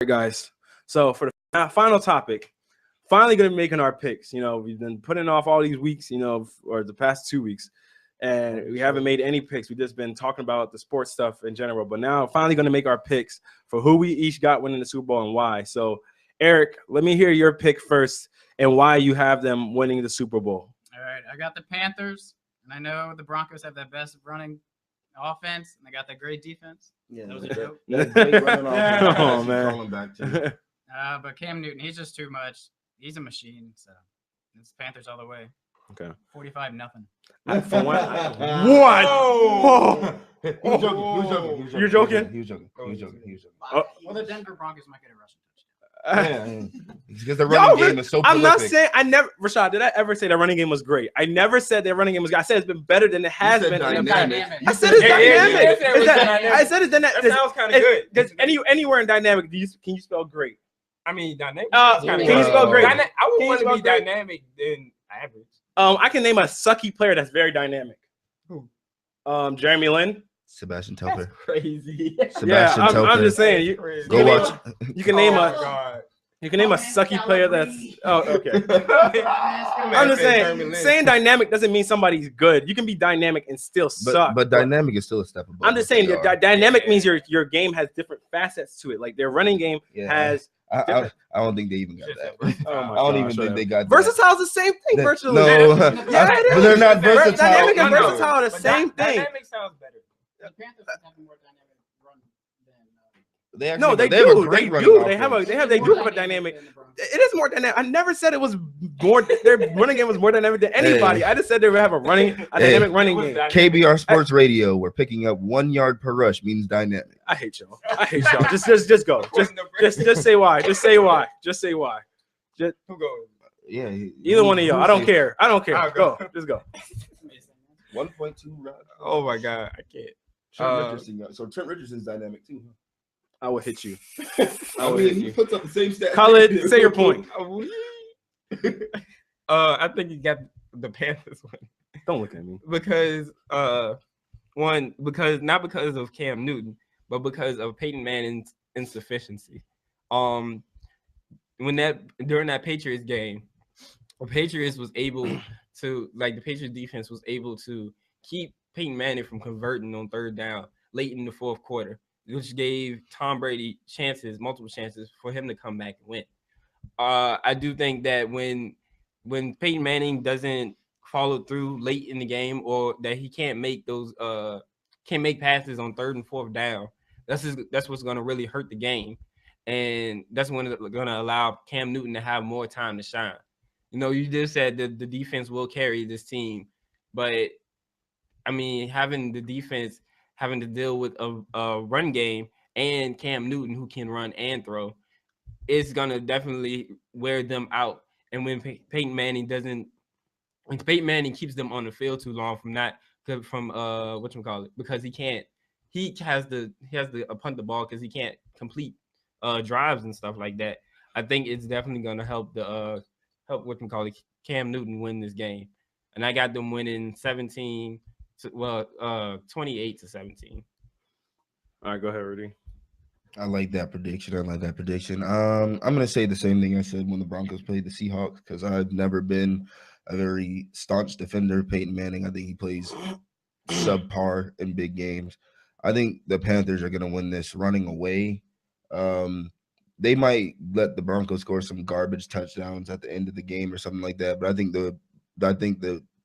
right, guys. So for the final topic, finally going to be making our picks. We've been putting off all these weeks, or the past 2 weeks, and we haven't made any picks. We've just been talking about the sports stuff in general. But now, finally going to make our picks for who we each got winning the Super Bowl and why. So, Eric, let me hear your pick first and why you have them winning the Super Bowl. All right, I got the Panthers, and I know the Broncos have the best running offense, and they got that great defense. Yeah, that was a joke. Oh, man. Back to But Cam Newton, he's just too much. He's a machine, so it's Panthers all the way. Okay. 45-0. What? Whoa! He was joking. You're joking? He was joking. Well, the Denver Broncos might get a rushing touchdown. Because the running game is so prolific. I'm not saying Rashad, did I ever say the running game was great? I never said their running game was good. I said it's been better than it has been. Dynamic. I said it's dynamic. I said it's That sounds kind of good. Does anywhere in dynamic, can you spell great? I mean, dynamic. Can you spell great? I would want to be dynamic than average. I can name a sucky player that's very dynamic. Who? Jeremy Lin. Sebastian Telfair. Crazy. Sebastian Telfair. I'm just saying. Go watch. You can name a sucky player that's. Oh, okay. I'm just saying dynamic doesn't mean somebody's good. You can be dynamic and still suck. But dynamic is still a step above. I'm just saying dynamic means your game has different facets to it. Like their running game has. I don't think they even got that. I don't even think they got versatile is the same thing virtually. No, but they're not versatile. Dynamic and versatile are the same thing. Dynamic sounds better. The Panthers have a more dynamic run than. They do. Have a great They do have a dynamic. It is more dynamic. I never said it was more. Their running game was more dynamic than anybody. I just said they would have a dynamic running game. KBR Sports Radio. We're picking up 1 yard per rush means dynamic. I hate y'all. Just go. Just say why. Just say why. Who goes? Yeah. Either one of y'all. I don't care. Go. Just go. 1.2 run. Oh my God, I can't. Trent Richardson. So Trent Richardson's dynamic too. I will hit you. He puts up the same stats. Khalid, say your point. I think you got the Panthers one. Don't look at me. Because not because of Cam Newton, but because of Peyton Manning's insufficiency. During that Patriots game, the Patriots defense was able to keep Peyton Manning from converting on third down late in the fourth quarter, which gave Tom Brady multiple chances for him to come back and win. I do think that when Peyton Manning doesn't follow through late in the game, or that he can't make passes on third and fourth down, that's what's going to really hurt the game, and that's when it's going to allow Cam Newton to have more time to shine. You just said that the defense will carry this team, but I mean, having the defense having to deal with a run game and Cam Newton who can run and throw, it's gonna definitely wear them out. And when Peyton Manning keeps them on the field too long because he has to punt the ball because he can't complete drives and stuff like that. I think it's definitely gonna help Cam Newton win this game, and I got them winning 28-17. All right, go ahead, Rudy. I like that prediction. I'm gonna say the same thing I said when the Broncos played the Seahawks, because I've never been a very staunch defender of Peyton Manning. I think he plays subpar in big games. I think the Panthers are gonna win this running away. They might let the Broncos score some garbage touchdowns at the end of the game or something like that, but I think the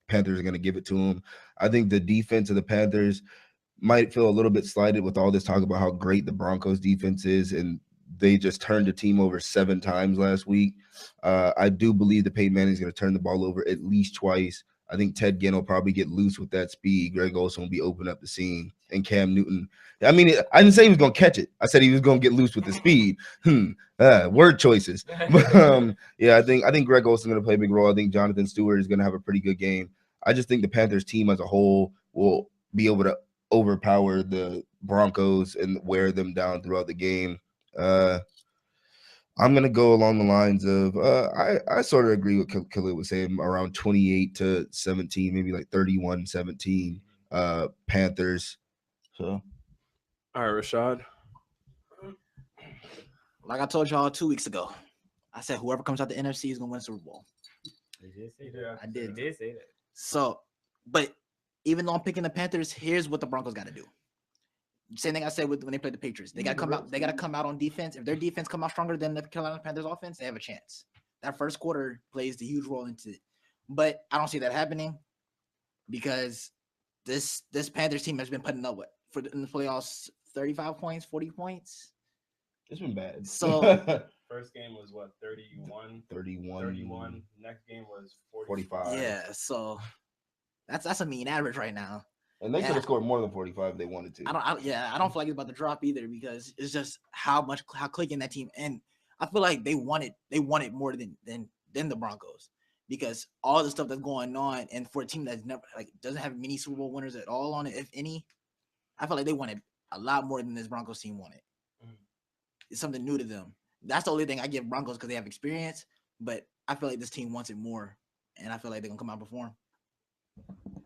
Panthers are going to give it to them. I think the defense of the Panthers might feel a little bit slighted with all this talk about how great the Broncos defense is, and they just turned the team over 7 times last week. I do believe that Peyton Manning is going to turn the ball over at least twice. I think Ted Ginn will probably get loose with that speed. Greg Olsen will be opening up the seam, and Cam Newton. I mean, I didn't say he was going to catch it. I said he was going to get loose with the speed. Word choices. But, yeah, I think Greg Olsen is going to play a big role. I think Jonathan Stewart is going to have a pretty good game. I just think the Panthers team as a whole will be able to overpower the Broncos and wear them down throughout the game. I'm going to go along the lines of I sort of agree with Khalid was saying, around 28-17, maybe like 31-17 Panthers. So, all right, Rashad. Like I told y'all 2 weeks ago, I said whoever comes out the NFC is gonna win Super Bowl. You did say that. I did. You did say that. So, but even though I'm picking the Panthers, here's what the Broncos got to do. Same thing I said with when they played the Patriots. They got to come out. They got to come out on defense. If their defense come out stronger than the Carolina Panthers offense, they have a chance. That first quarter plays the huge role into it. But I don't see that happening because this Panthers team has been putting up in the playoffs 35 points, 40 points. It's been bad. So First game was what, 31? 31. Next game was 45. yeah, so that's a mean average right now. And they could have scored more than 45 if they wanted to. I don't feel like it's about to drop either because it's just how clicking that team. And I feel like they want it more than the Broncos because all the stuff that's going on, and for a team that's never doesn't have many Super Bowl winners at all on it, if any, I feel like they wanted a lot more than this Broncos team wanted. It's something new to them. That's the only thing I give Broncos because they have experience, but I feel like this team wants it more, and I feel like they're gonna come out and perform.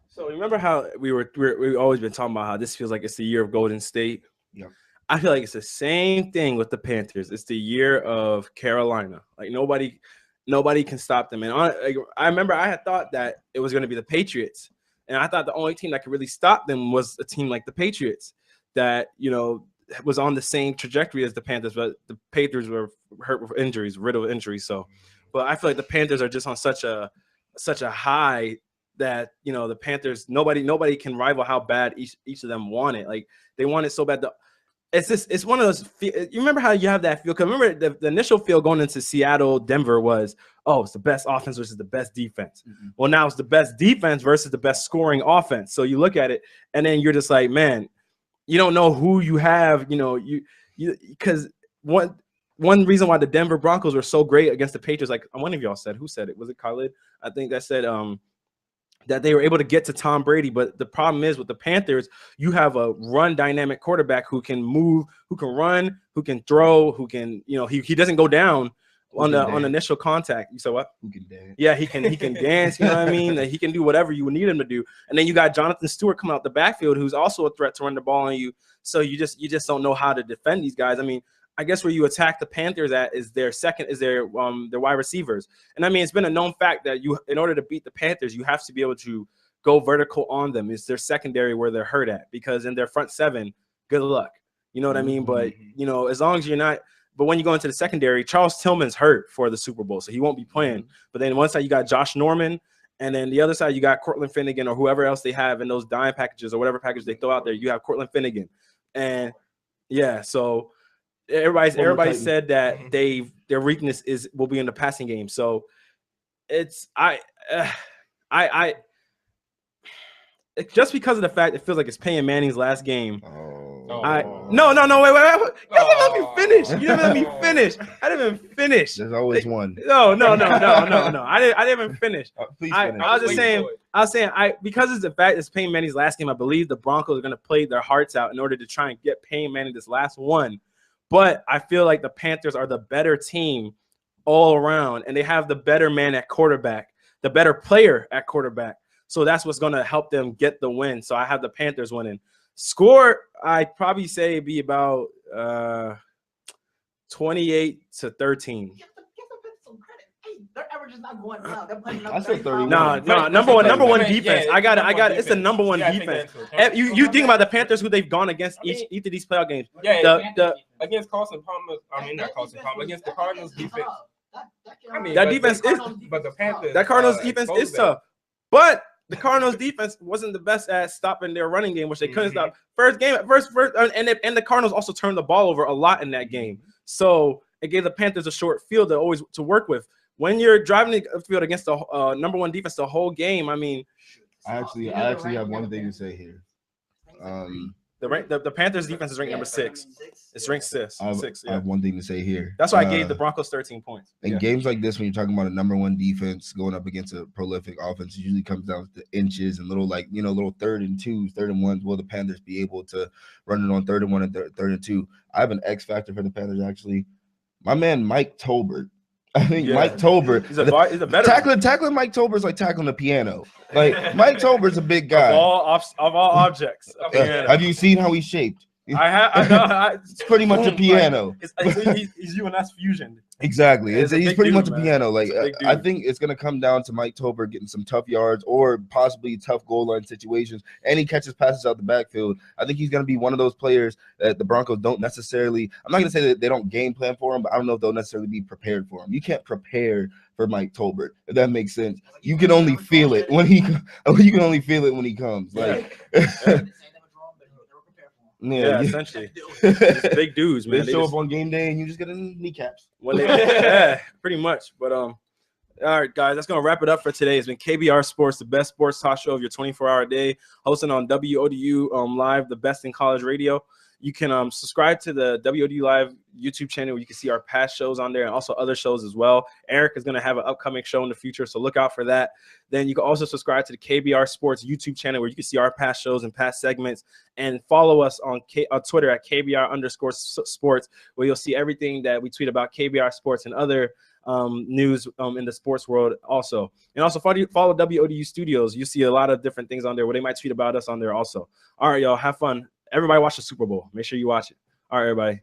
So remember how we've always been talking about how this feels like it's the year of Golden State. Yep. I feel like it's the same thing with the Panthers. It's the year of Carolina. Like nobody can stop them. And I remember I had thought that it was going to be the Patriots, and I thought the only team that could really stop them was a team like the Patriots that was on the same trajectory as the Panthers, but the Patriots were hurt with injuries, riddled with injuries. So, but I feel like the Panthers are just on such a high that the Panthers nobody can rival how bad each of them want it. Like they want it so bad. It's one of those. You remember how you have that feel? Because remember the initial feel going into Seattle, Denver was, it's the best offense versus the best defense. Mm-hmm. Well, now it's the best defense versus the best scoring offense. So you look at it, and then you're just like, man, you don't know who you have. Because one reason why the Denver Broncos were so great against the Patriots, like one of y'all said, who said it? Was it Khalid? I think that said that they were able to get to Tom Brady. But the problem is with the Panthers, you have a run dynamic quarterback who can move, who can run, who can throw, who can, he doesn't go down on initial contact. You said what? Who can dance? Yeah, he can dance, you know what I mean? That he can do whatever you would need him to do. And then you got Jonathan Stewart coming out the backfield who's also a threat to run the ball on you. So you just don't know how to defend these guys. I mean, I guess where you attack the Panthers at is their wide receivers. And I mean, it's been a known fact that in order to beat the Panthers, you have to be able to go vertical on them. It's their secondary where they're hurt at, because in their front seven, good luck. You know what I mean? But, as long as you're not, but when you go into the secondary, Charles Tillman's hurt for the Super Bowl, so he won't be playing. But then one side you got Josh Norman, and then the other side you got Cortland Finnegan or whoever else they have in those dime packages or whatever package they throw out there. You have Cortland Finnegan. And yeah, so everybody said that their weakness will be in the passing game. So it's just because of the fact it feels like it's Peyton Manning's last game. No, wait. You didn't let me finish. You didn't let me finish. I didn't even finish. There's always one. No. I didn't even finish. Please finish. I was saying, because it's the fact it's Peyton Manning's last game, I believe the Broncos are going to play their hearts out in order to try and get Peyton Manning this last one. But I feel like the Panthers are the better team all around, and they have the better man at quarterback, the better player at quarterback. So that's what's going to help them get the win. So I have the Panthers winning. Score, I'd probably say be about 28-13. Their average is not going down. They're playing I said 31. No, number one defense. I got it. It's the number one defense. You think about the Panthers, who they've gone against each of these playoff games. Yeah, against Carson Palmer. I mean, not Carson Palmer. Against the Cardinals defense. That defense is. But the Panthers. That Cardinals defense is tough. But the Cardinals defense wasn't the best at stopping their running game, which they couldn't stop. First, and the Cardinals also turned the ball over a lot in that game. So it gave the Panthers a short field to work with. When you're driving the field against the number one defense the whole game, I mean, I actually have one thing to say here. The Panthers defense is ranked number 6. It's ranked 6. I have one thing to say here. That's why I gave the Broncos 13 points. In games like this, when you're talking about a number one defense going up against a prolific offense, it usually comes down to inches and little 3rd and 2s, 3rd and 1s. Will the Panthers be able to run it on 3rd and 1 and 3rd and 2? I have an X factor for the Panthers, actually. My man, Mike Tolbert. I think Mike Tolbert. He's a better tackling Mike Tolbert is like tackling the piano. Like Mike Tolbert's a big guy. Of all objects. Have you seen how he's shaped? I know. It's pretty much a piano. He's UNS fusion. Exactly. It's a He's big pretty dude, much a man. piano. Like It's a big I dude. think it's gonna come down to Mike Tolbert getting some tough yards or possibly tough goal line situations, and he catches passes out the backfield. I think he's gonna be one of those players that the Broncos don't necessarily. I'm not gonna say that they don't game plan for him, but I don't know if they'll necessarily be prepared for him. You can't prepare for Mike Tolbert, if that makes sense. You can only feel it when he. You can only feel it when he comes. Like. Yeah, essentially. These big dudes, man. They show just, up on game day and you just get in kneecaps. when they, yeah, pretty much. But all right, guys, that's gonna wrap it up for today. It's been KBR Sports, the best sports talk show of your 24-hour day, hosting on WODU Live, the best in college radio. You can subscribe to the WODU Live YouTube channel where you can see our past shows on there and also other shows as well. Eric is going to have an upcoming show in the future, so look out for that. Then you can also subscribe to the KBR Sports YouTube channel where you can see our past shows and past segments, and follow us on Twitter at KBR_sports, where you'll see everything that we tweet about KBR Sports and other news in the sports world also. And also follow WODU Studios. You see a lot of different things on there where they might tweet about us on there also. All right, y'all, have fun. Everybody watch the Super Bowl. Make sure you watch it. All right, everybody.